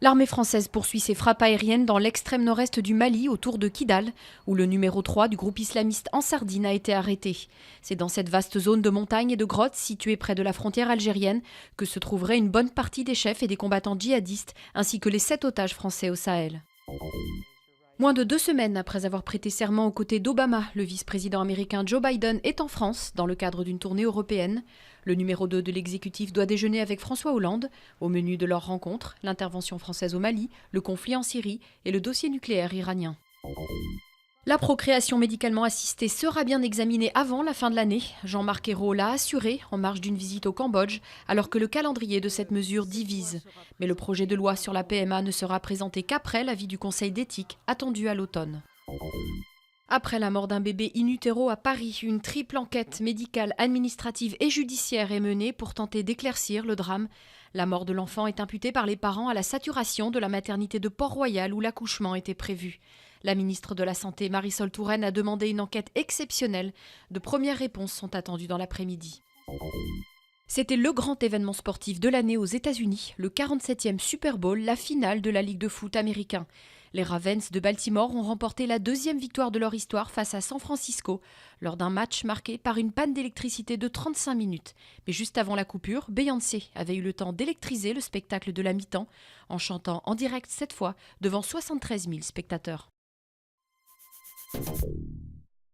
L'armée française poursuit ses frappes aériennes dans l'extrême nord-est du Mali, autour de Kidal, où le numéro 3 du groupe islamiste Ansardine a été arrêté. C'est dans cette vaste zone de montagnes et de grottes située près de la frontière algérienne que se trouverait une bonne partie des chefs et des combattants djihadistes, ainsi que les 7 otages français au Sahel. Moins de 2 semaines après avoir prêté serment aux côtés d'Obama, le vice-président américain Joe Biden est en France dans le cadre d'une tournée européenne. Le numéro 2 de l'exécutif doit déjeuner avec François Hollande. Au menu de leur rencontre, l'intervention française au Mali, le conflit en Syrie et le dossier nucléaire iranien. La procréation médicalement assistée sera bien examinée avant la fin de l'année. Jean-Marc Ayrault l'a assuré en marge d'une visite au Cambodge, alors que le calendrier de cette mesure divise. Mais le projet de loi sur la PMA ne sera présenté qu'après l'avis du Conseil d'éthique, attendu à l'automne. Après la mort d'un bébé in utero à Paris, une triple enquête médicale, administrative et judiciaire est menée pour tenter d'éclaircir le drame. La mort de l'enfant est imputée par les parents à la saturation de la maternité de Port-Royal où l'accouchement était prévu. La ministre de la Santé, Marisol Touraine, a demandé une enquête exceptionnelle. De premières réponses sont attendues dans l'après-midi. C'était le grand événement sportif de l'année aux États-Unis, le 47e Super Bowl, la finale de la Ligue de foot américain. Les Ravens de Baltimore ont remporté la 2e victoire de leur histoire face à San Francisco, lors d'un match marqué par une panne d'électricité de 35 minutes. Mais juste avant la coupure, Beyoncé avait eu le temps d'électriser le spectacle de la mi-temps, en chantant en direct cette fois devant 73 000 spectateurs.